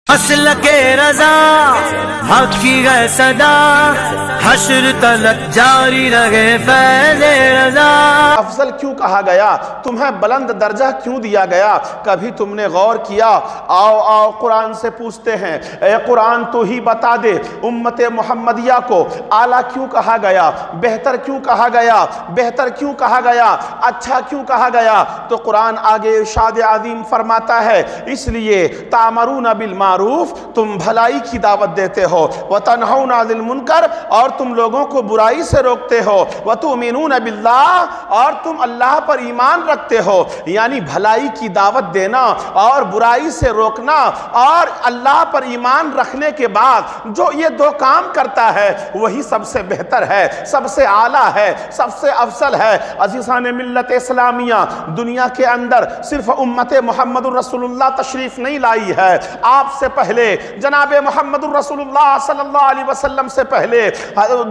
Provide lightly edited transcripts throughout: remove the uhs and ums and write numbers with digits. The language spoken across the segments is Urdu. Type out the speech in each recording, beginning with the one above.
اصل کے رضا حق کی ہے صدا، حشر تلک جاری رہے فیض رضا۔ افضل کیوں کہا گیا؟ تمہیں بلند درجہ کیوں دیا گیا؟ کبھی تم نے غور کیا؟ آؤ آؤ قرآن سے پوچھتے ہیں، اے قرآن تو ہی بتا دے امت محمدیہ کو اعلیٰ کیوں کہا گیا، بہتر کیوں کہا گیا، بہتر کیوں کہا گیا، اچھا کیوں کہا گیا؟ تو قرآن آگے ارشاد عظیم فرماتا ہے، اس لیے تامرون بالمعروف، تم بھلائی کی دعوت دیتے ہو، وتنہون عن المنکر، اور تم لوگوں کو برائی سے روکتے ہو، وتؤمنون باللہ، اور تم اللہ پر ایمان رکھتے ہو۔ یعنی بھلائی کی دعوت دینا اور برائی سے روکنا اور اللہ پر ایمان رکھنے کے بعد جو یہ دو کام کرتا ہے وہی سب سے بہتر ہے، سب سے اعلیٰ ہے، سب سے افضل ہے۔ عزیزان ملت اسلامیہ، دنیا کے اندر صرف امت محمد رسول اللہ تشریف نہیں لائی ہے، آپ سے پہلے جناب محمد رسول اللہ صلی اللہ علیہ وسلم سے پہلے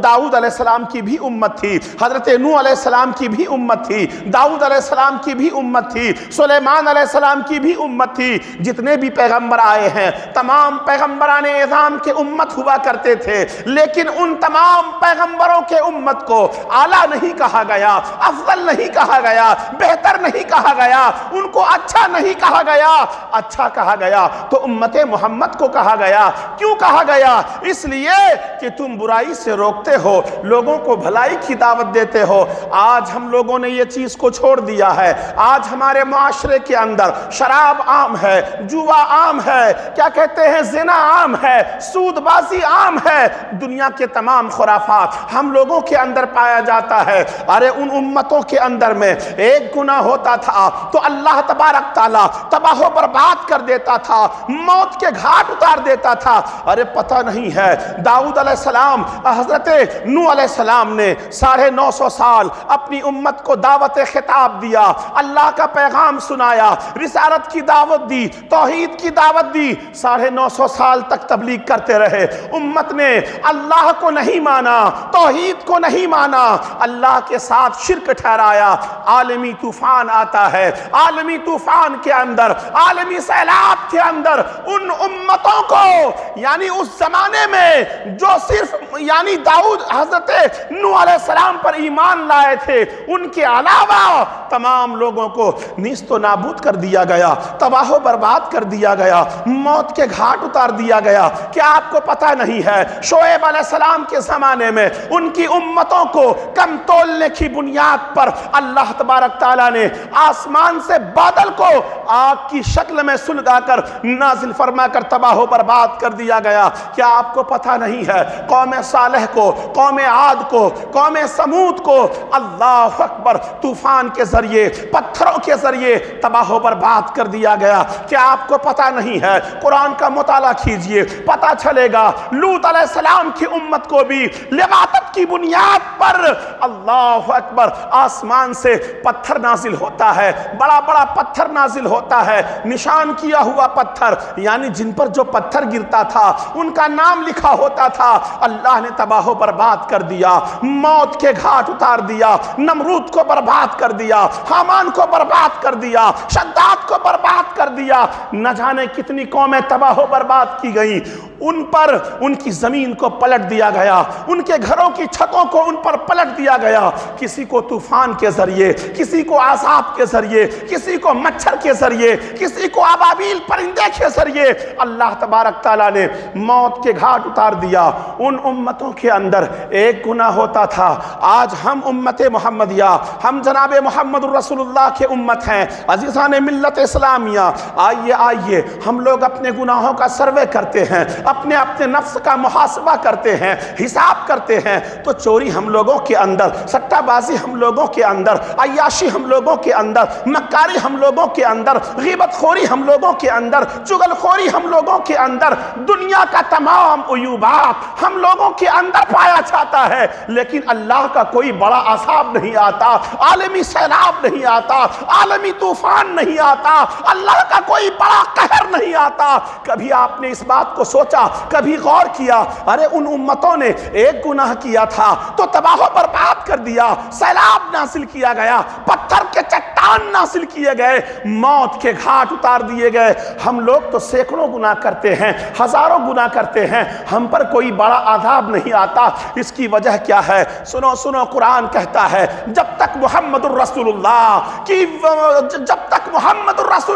داؤد علیہ السلام کی بھی امت تھی، حضرت نوح علیہ السلام کی بھی امت تھی، داؤد علیہ السلام کی بھی امت تھی، سلیمان علیہ السلام کی بھی امت تھی۔ جتنے بھی پیغمبر آئے ہیں تمام پیغمبران اعظام کے امت ہوا کرتے تھے، لیکن ان تمام پیغمبروں کے امت کو اعلیٰ نہیں کہا گیا، افضل نہیں کہا گیا، بہتر نہیں کہا گیا، ان کو اچھا نہیں کہا گیا۔ اچھا کہا گیا تو امت محمد کو کہا گیا۔ کیوں کہا گیا؟ اس لیے کہ تم برائی سے روکتے ہو، لوگوں کو بھلائی کی دعوت دیتے ہو۔ آج ہم لوگوں نے یہ چیز کو چھوڑ دیا ہے، آج ہمارے معاشرے کے اندر شراب عام ہے، جوا عام ہے، کیا کہتے ہیں، زنا عام ہے، سود بازی عام ہے، دنیا کے تمام خرافات ہم لوگوں کے اندر پایا جاتا ہے۔ ارے ان امتوں کے اندر میں ایک گناہ ہوتا تھا تو اللہ تبارک تعالیٰ تباہ و برباد کر دیتا تھا، موت کے گھاٹ اتار دیتا تھا۔ ارے پتہ نہیں ہے داؤد علیہ السلام، حضرت نوح علیہ السلام نے 950 سال اپنی امت کو دعوت خطاب دیا، اللہ کا پیغام سنایا، رسالت کی دعوت دی، توحید کی دعوت دی، 950 سال تک تبلیغ کرتے رہے۔ امت نے اللہ کو نہیں مانا، توحید کو نہیں مانا، اللہ کے ساتھ شرک ٹھہرایا۔ عالمی طوفان آتا ہے، عالمی طوفان کے اندر، عالمی سیلاب کے اندر ان امتوں کو، یعنی اس زمانے میں جو صرف یعنی داؤد حضرت نوح علیہ السلام پر ایمان لائے تھے، ان کے علاوہ تمام لوگوں کو نیست و نابود کر دیا گیا، تباہ و برباد کر دیا گیا، موت کے گھاٹ اتار دیا گیا۔ کیا آپ کو پتہ نہیں ہے شعیب علیہ السلام کے زمانے میں ان کی امتوں کو کم تولنے کی بنیاد پر اللہ تبارک تعالیٰ نے آسمان سے بادل کو آگ کی شکل میں سلگا کر نازل فرما کر تباہ و برباد کر دیا گیا؟ کیا آپ کو پتہ نہیں ہے قوم صالح کو، قوم عاد کو، قوم سمود کو اللہ اکبر طوفان کے ذریعے، پتھروں کے ذریعے تباہ و برباد کر دیا گیا؟ کیا آپ کو پتہ نہیں ہے؟ قرآن کا مطالعہ کیجئے، پتہ چلے گا لوط علیہ السلام کی امت کو بھی لواطت کی بنیاد پر اللہ اکبر آسمان سے پتھر نازل ہوتا ہے، بڑا بڑا پتھر نازل ہوتا ہے، نشان کیا ہوا پتھر، یعنی جن پر جو پتھر گرتا تھا ان کا نام لکھا ہوتا تھا۔ اللہ نے تباہ و برباد کر دیا، موت کے گھاٹ اتار دیا، نمرود کو برباد کر دیا، حامان کو برباد کر دیا، شداد کو برباد کر دیا، نہ جانے کتنی قومیں تباہ و برباد کی گئیں۔ ان پر ان کی زمین کو پلٹ دیا گیا، ان کے گھروں کی چھتوں کو ان پر پلٹ دیا گیا، کسی کو طوفان کے ذریعے، کسی کو عذاب کے ذریعے، کسی کو مچھر کے ذریعے، کسی کو ابابیل پرندے کے ذریعے اللہ تبارک تعالیٰ نے موت کے گھاٹ اتار دیا۔ ان امتوں کے اندر ایک گناہ ہوتا تھا، آج ہم امت محمدیہ، ہم جناب محمد رسول اللہ کے امت ہیں۔ عزیزان ملت اسلامیہ، آئیے آئیے ہم لوگ اپنے گناہوں کا سروے کرتے ہیں، اپنے نفس کا محاسبہ کرتے ہیں، حساب کرتے ہیں، تو چوری ہم لوگوں کے اندر، سٹہ بازی ہم لوگوں کے اندر، عیاشی ہم لوگوں کے اندر، مکاری ہم لوگوں کے اندر، غیبت خوری ہم لوگوں کے اندر، چغل خوری ہم لوگوں کے اندر، دنیا کا تمام عیوبات ہم لوگوں کے اندر پایا جاتا ہے، لیکن اللہ کا کوئی بڑا عذاب نہیں آتا، عالمی سیلاب نہیں آتا، عالمی طوفان نہیں آتا، اللہ کا کوئی بڑا قہر نہیں آتا۔ کبھی آپ نے اس بات کو سوچا، کبھی غور کیا؟ ارے ان امتوں نے ایک گناہ کیا تھا تو تباہ و برباد کر دیا، سیلاب نازل کیا گیا، پتھر کے چٹان جان ناصل کیے گئے، موت کے گھاٹ اتار دیے گئے۔ ہم لوگ تو سینکڑوں گناہ کرتے ہیں، ہزاروں گناہ کرتے ہیں، ہم پر کوئی بڑا عذاب نہیں آتا۔ اس کی وجہ کیا ہے؟ سنو سنو، قرآن کہتا ہے جب تک محمد الرسول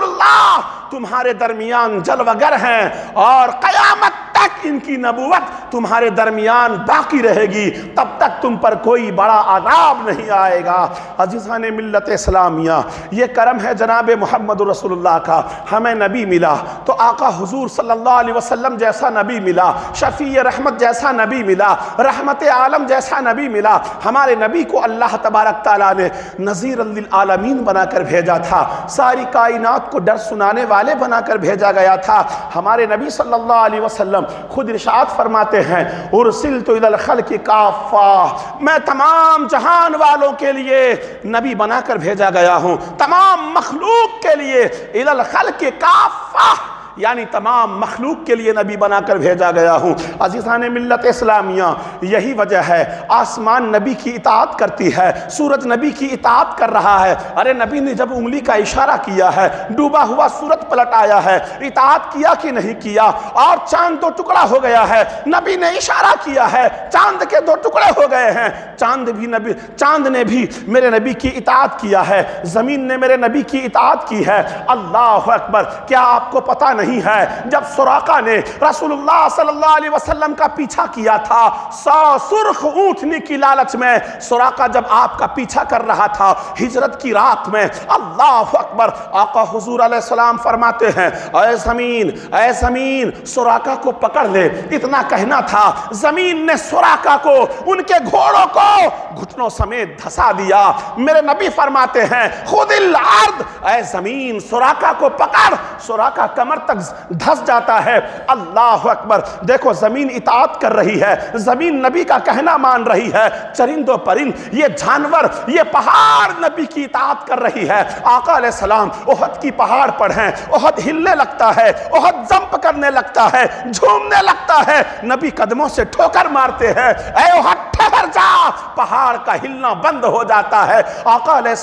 اللہ تمہارے درمیان جلوگر ہیں اور قیامت تک ان کی نبوت تمہارے درمیان باقی رہے گی، تب تک تم پر کوئی بڑا عذاب نہیں آئے گا۔ عزیزان ملت اسلامیہ، یہ کرم ہے جناب محمد رسول اللہ کا، ہمیں نبی ملا تو آقا حضور صلی اللہ علیہ وسلم جیسا نبی ملا، شفیع رحمت جیسا نبی ملا، رحمت عالم جیسا نبی ملا۔ ہمارے نبی کو اللہ تبارک تعالیٰ نے نذیر للعالمین بنا کر بھیجا تھا، ساری کائنات کو ڈر سنانے والے بنا کر بھیجا گیا تھا۔ ہمارے نبی صلی اللہ علیہ وسلم خود ارشاد فرماتے ہیں ارسلت الی الخلق کافہ، میں تمام جہان والوں کے لیے نبی بنا کر بھیجا گیا ہوں، تمام مخلوق کے لیے، الی الخلق کافہ یعنی تمام مخلوق کے لیے نبی بنا کر بھیجا گیا ہوں۔ عزیزان ملت اسلامیہ، یہی وجہ ہے آسمان نبی کی اطاعت کرتی ہے، سورج نبی کی اطاعت کر رہا ہے۔ ارے نبی نے جب انگلی کا اشارہ کیا ہے، ڈوبا ہوا سورج پلٹ آیا ہے، اطاعت کیا کہ نہیں کیا؟ اور چاند دو ٹکڑا ہو گیا ہے، نبی نے اشارہ کیا ہے، چاند کے دو ٹکڑے ہو گئے ہیں، چاند نے بھی میرے نبی کی اطاعت کیا ہے، زمین نے میرے نبی کی اطاعت کی ہے۔ اللہ اکبر! کیا آپ کو پتہ نہیں ہے جب سراقہ نے رسول اللہ صلی اللہ علیہ وسلم کا پیچھا کیا تھا 100 سرخ اونٹنی کی لالچ میں، سراقہ جب آپ کا پیچھا کر رہا تھا ہجرت کی رات میں، اللہ اکبر! آقا حضور علیہ السلام فرماتے ہیں اے زمین سراقہ کو پکڑ لے۔ اتنا کہنا تھا، زمین نے سراقہ کو، ان کے گھوڑوں کو گھٹنوں سمیت دھسا دیا۔ میرے نبی فرماتے ہیں خذ الارض، اے زمین سراقہ کو پکڑ، سراقہ کمر تک دھس جاتا ہے۔ اللہ اکبر! دیکھو زمین اطاعت کر رہی ہے، زمین نبی کا کہنا مان رہی ہے، چرند و پرند، یہ جانور، یہ پہاڑ نبی کی اطاعت کر رہی ہے۔ آقا علیہ السلام احد کی پہاڑ پر ہیں، احد ہلنے لگتا ہے، احد جمپ کرنے لگتا ہے، جھومنے لگتا ہے، نبی قدموں سے ٹھوکر مارتے ہیں، اے احد ٹھہر جا، پہاڑ کا ہلنا بند ہو جاتا ہے۔ آقا علیہ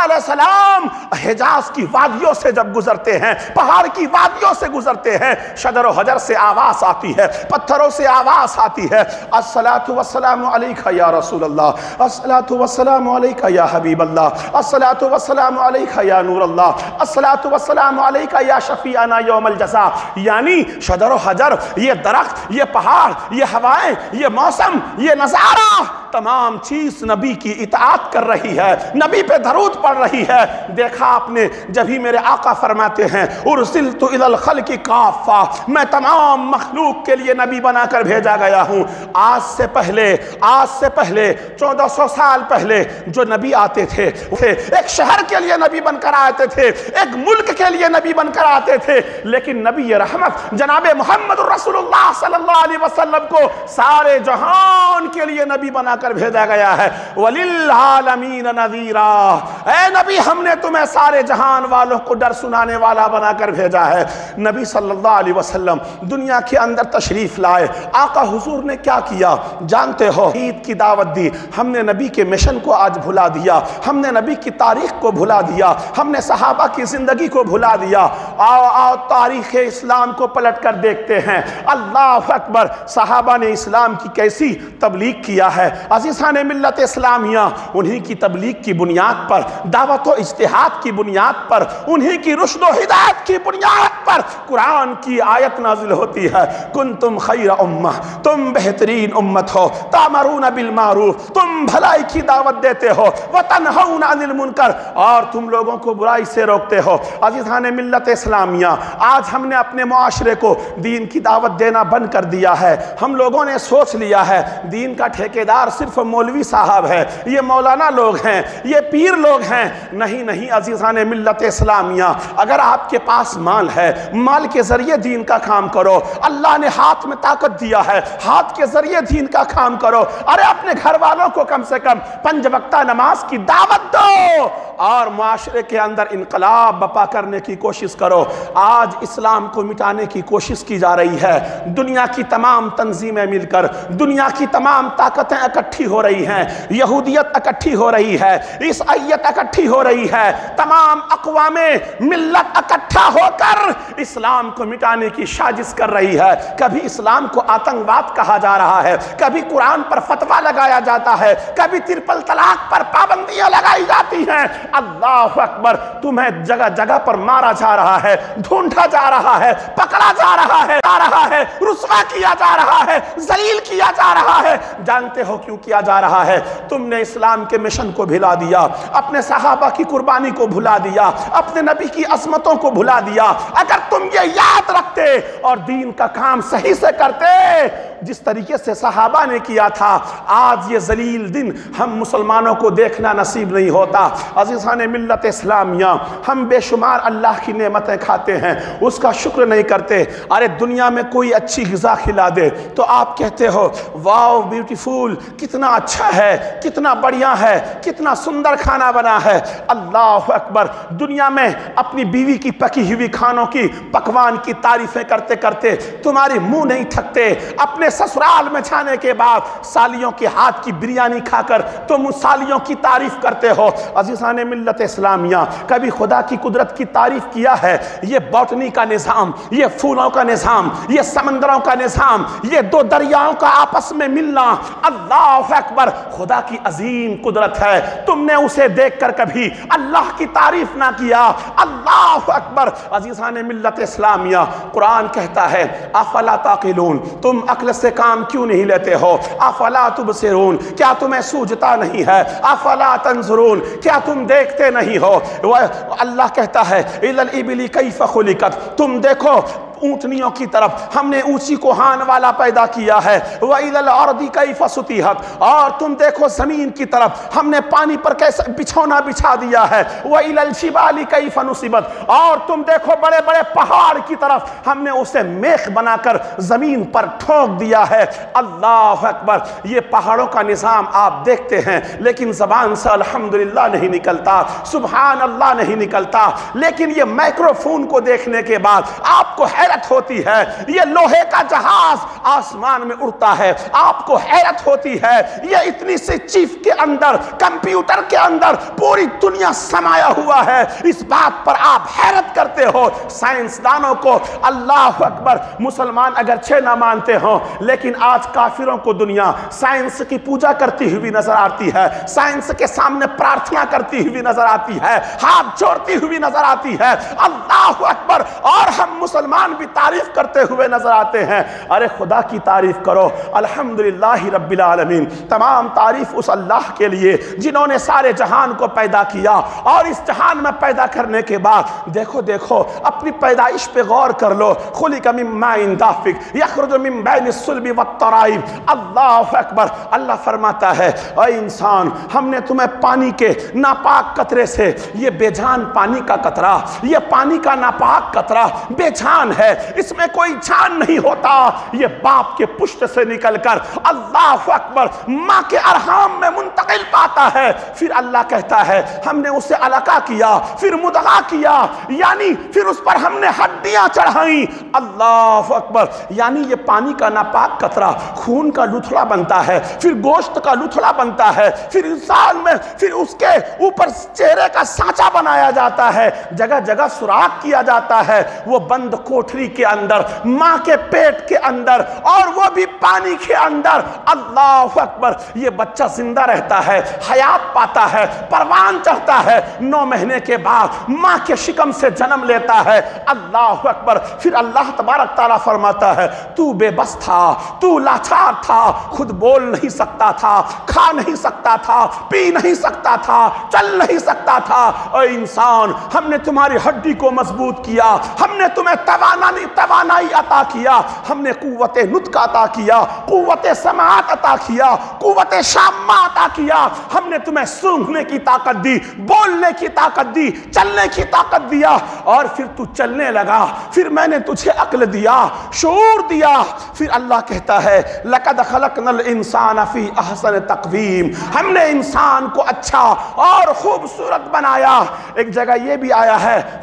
السلام حجاز کی وادیوں سے جب گزرتے ہیں، پہاڑ کی وادیوں سے گزرتے ہیں، شجر و حجر سے آواز آتی ہے، پتھروں سے آواز آتی ہے، الصلاۃ والسلام علیک یا رسول اللہ، الصلاۃ والسلام علیک یا حبیب اللہ، الصلاۃ والسلام علیک یا نور اللہ، الصلاۃ والسلام علیک یا شفیعنا یوم الجزا۔ یعنی شجر و حجر، یہ درخت، یہ پہاڑ، یہ ہوائیں، یہ موسم، یہ نظارہ، تمام چیز نبی کی اطاعت کر رہی ہے، نبی پہ درود پڑھ رہی ہے۔ دیکھا آپ نے جب ہی میرے آقا فرماتے ہیں ارسلت الی الخلق کافہ، میں تمام مخلوق کے لیے نبی بنا کر بھیجا گیا ہوں۔ آج سے پہلے 1400 سال پہلے جو نبی آتے تھے، ایک شہر کے لیے نبی بن کر آتے تھے، ایک ملک کے لیے نبی بن کر آتے تھے، لیکن نبی رحمت جناب محمد رسول اللہ صلی اللہ علیہ وسلم کو سارے جہان کے لیے نبی بنا کر بھیجا گیا ہے۔ وَلِلْعَالَمِينَ نَذِيرًا، اے نبی ہم نے تمہیں سارے جہان والوں کو ڈر سنانے والا بنا کر بھیجا ہے۔ نبی صلی اللہ علیہ وسلم دنیا کے اندر تشریف لائے، آقا حضور نے کیا کیا جانتے ہو؟ عید کی دعوت دی۔ ہم نے نبی کے مشن کو آج بھلا دیا، ہم نے نبی کی تاریخ کو بھلا دیا، ہم نے صحابہ کی زندگی کو بھلا دیا۔ آؤ تاریخ اسلام کو پلٹ کر دیکھتے ہیں، اللہ اکبر! صحابہ نے اسلام کی کیسی تبلیغ کیا ہے۔ عزیزان ملت اسلامیہ، انہی کی تبلیغ کی بنیاد پر، دعوت و اجتہاد کی بنیاد پر، انہی کی رشد و ہدایت کی بنیاد پر قرآن کی آیت نازل ہوتی ہے، کنتم خیر امہ، تم بہترین امت ہو، تامرون بالمعروف، تم بھلائی کی دعوت دیتے ہو، وتنہون عن المنکر، اور تم لوگوں کو برائی سے روکتے ہو۔ عزیزان ملت اسلامیہ، آج ہم نے اپنے معاشرے کو دین کی دعوت دینا بند کر دیا ہے۔ ہم لوگوں نے سوچ لیا ہے دین کا ٹھیکیدار صرف مولوی صاحب ہے، یہ مولانا لوگ ہیں، یہ پیر لوگ ہیں۔ نہیں عزیزان ملت اسلامیہ، اگر آپ کے پاس مال ہے، مال کے ذریعے دین کا کام کرو۔ اللہ نے ہاتھ میں طاقت دیا ہے، ہاتھ کے ذریعے دین کا کام کرو۔ ارے اپنے گھر والوں کو کم سے کم 5 وقتہ نماز کی دعوت دو اور معاشرے کے اندر انقلاب بپا کرنے کی کوشش کرو۔ آج اسلام کو مٹانے کی کوشش کی جا رہی ہے، دنیا کی تمام تنظیمیں مل کر، دنیا کی تمام طاقتیں اکٹھی اکٹھی ہو رہی ہیں، یہودیت اکٹھی ہو رہی ہے، عیسائیت اکٹھی ہو رہی ہے، تمام اقوام ملت اکٹھا ہو کر اسلام کو مٹانے کی سازش کر رہی ہے۔ کبھی اسلام کو آتنکواد کہا جا رہا ہے، کبھی قرآن پر فتویٰ لگایا جاتا ہے، کبھی ٹرپل طلاق پر پابندیاں لگائی جاتی ہیں۔ اللہ اکبر، تمہیں جگہ جگہ پر مارا جا رہا ہے، ڈھونڈا جا رہا ہے، پکڑا جا رہا ہے، رسوا کیا جا رہا ہے، ذلیل کیا جا رہا ہے۔ جانتے ہو کیوں کیا جا رہا ہے؟ تم نے اسلام کے مشن کو بھلا دیا، اپنے صحابہ کی قربانی کو بھلا دیا، اپنے نبی کی عظمتوں کو بھلا دیا۔ اگر تم یہ یاد رکھتے اور دین کا کام صحیح سے کرتے جس طریقے سے صحابہ نے کیا تھا، آج یہ ذلیل دن ہم مسلمانوں کو دیکھنا نصیب نہیں ہوتا۔ عزیزان ملت اسلامیہ، ہم بے شمار اللہ کی نعمتیں کھاتے ہیں، اس کا شکر نہیں کرتے۔ ارے دنیا میں کوئی اچھی غذا کھلا دے تو آپ کہتے ہو واو بیوٹیفل، کتنا اچھا ہے، کتنا بڑھیا ہے، کتنا سندر کھانا بنا ہے۔ اللہ اکبر، دنیا میں اپنی بیوی کی پکی ہوئی کھانوں کی پکوان کی تعریفیں کرتے کرتے تمہاری منہ نہیں تھکتے۔ اپنے سسرال میں جانے کے بعد سالیوں کے ہاتھ کی بریانی کھا کر تم اس سالیوں کی تعریف کرتے ہو۔ عزیزان ملت اسلامیہ، کبھی خدا کی قدرت کی تعریف کیا ہے؟ یہ باٹنی کا نظام، یہ پھولوں کا نظام، یہ سمندروں کا نظام، یہ دو دریاؤں کا آپس میں ملنا، اللہ اکبر، خدا کی عظیم قدرت ہے۔ تم نے اسے دیکھ کر کبھی اللہ کی تعریف نہ کیا۔ اللہ اکبر۔ عزیزان ملت اسلامیہ، قرآن کہتا ہے افلا تعقلون، تم عقل سے کام کیوں نہیں لیتے ہو؟ افلا تبصرون، کیا تمہیں سوجھتا نہیں ہے؟ افلا تنظرون، کیا تم دیکھتے نہیں ہو؟ اللہ کہتا ہے الی الابل کیف خلقت، تم دیکھو اونٹنیوں کی طرف ہم نے اونچی کوہان والا پیدا کیا ہے۔ وَإِلَى الْأَرْضِ كَيْفَ سُطِحَتْ، اور تم دیکھو زمین کی طرف ہم نے پانی پر کیسا بچھونا بچھا دیا ہے۔ وَإِلَى الْجِبَالِ كَيْفَ نُصِبَتْ، اور تم دیکھو بڑے بڑے پہاڑ کی طرف ہم نے اسے میخ بنا کر زمین پر ٹھوک دیا ہے۔ اللہ اکبر۔ یہ پہاڑوں کا نظام آپ دیکھتے ہیں لیکن زبان سے الحمدللہ نہیں نکلتا، سبحان اللہ نہیں نکلتا۔ لیکن یہ مائکروفون کو دیکھنے کے بعد آپ کو حیرت ہوتی ہے، یہ لوہے کا جہاز آسمان میں اڑتا ہے، آپ کو حیرت ہوتی ہے، یہ اتنی سی چیف کے اندر، کمپیوٹر کے اندر پوری دنیا سمایا ہوا ہے۔ اس بات پر آپ حیرت کرتے ہو۔ سائنسدانوں کو اللہ اکبر، مسلمان اگرچہ نہ مانتے ہوں لیکن آج کافروں کو دنیا سائنس کی پوجا کرتی ہوئی نظر آتی ہے، سائنس کے سامنے پرارتھنا کرتی ہوئی نظر آتی ہے، ہاتھ جوڑتی ہوئی نظر آتی ہے۔ اللہ اکبر۔ اور ہم مسلمان بھی تعریف کرتے ہوئے نظر آتے ہیں۔ ارے خدا کی تعریف کرو، الحمدللہ رب العالمین۔ تمام تعریف اس اللہ کے لیے جنہوں نے سارے جہان کو پیدا کیا، اور اس جہان میں پیدا کرنے کے بعد دیکھو اپنی پیدائش پہ غور کر لو۔ خلق من ماء دافق یخرج من بین الصلب والترائب۔ اللہ اکبر۔ اللہ فرماتا ہے اے انسان، ہم نے تمہیں پانی کے ناپاک قطرے سے، یہ بے جان پانی کا قطرہ، یہ پانی کا ناپاک قطرہ بے جان ہے، اس میں کوئی جان نہیں ہوتا، یہ باپ کے پشت سے نکل کر اللہ اکبر ماں کے ارحام میں منتقل پاتا ہے۔ پھر اللہ کہتا ہے ہم نے اسے علقہ کیا، پھر مدغہ کیا، یعنی پھر اس پر ہم نے ہڈیاں چڑھائیں۔ اللہ اکبر۔ یعنی یہ پانی کا ناپاک قطرہ خون کا لتھڑا بنتا ہے، پھر گوشت کا لتھڑا بنتا ہے، پھر انسان میں پھر اس کے اوپر چہرے کا سانچہ بنایا جاتا ہے، جگہ جگہ سوراخ کیا جاتا ہے، وہ بند کوٹھری کے اندر، ماں کے پیٹ کے اندر، اور وہ بھی پانی کے اندر۔ اللہ اکبر۔ یہ بچہ زندہ رہتا ہے، حیات پاتا ہے، پروان چڑھتا ہے، 9 مہینے کے بعد ماں کے شکم سے جنم لیتا ہے۔ اللہ اکبر۔ پھر اللہ تبارک تعالیٰ فرماتا ہے تو بے بس تھا، تو لاچار تھا، خود بول نہیں سکتا تھا، کھا نہیں سکتا تھا، پی نہیں سکتا تھا، چل نہیں سکتا تھا۔ اے انسان، ہم نے تمہاری ہڈی کو مضبوط کیا، ہم نے تمہیں توانائی عطا کیا، ہم نے قوت نطق عطا کیا، قوت سماعت عطا کیا، قوت شامہ عطا کیا، ہم نے تمہیں سونگھنے کی طاقت دی، بولنے کی طاقت دی، چلنے کی طاقت دیا، اور پھر تو چلنے لگا، پھر میں نے تجھے عقل دیا، شعور دیا۔ پھر اللہ کہتا ہے لَقَدْ خَلَقْنَا الْإِنسَانَ فِي أَحْسَنِ تَقْوِيمٍ، ہم نے انسان کو اچھا اور خوبصورت بنایا۔ ایک جگہ یہ بھی آیا ہے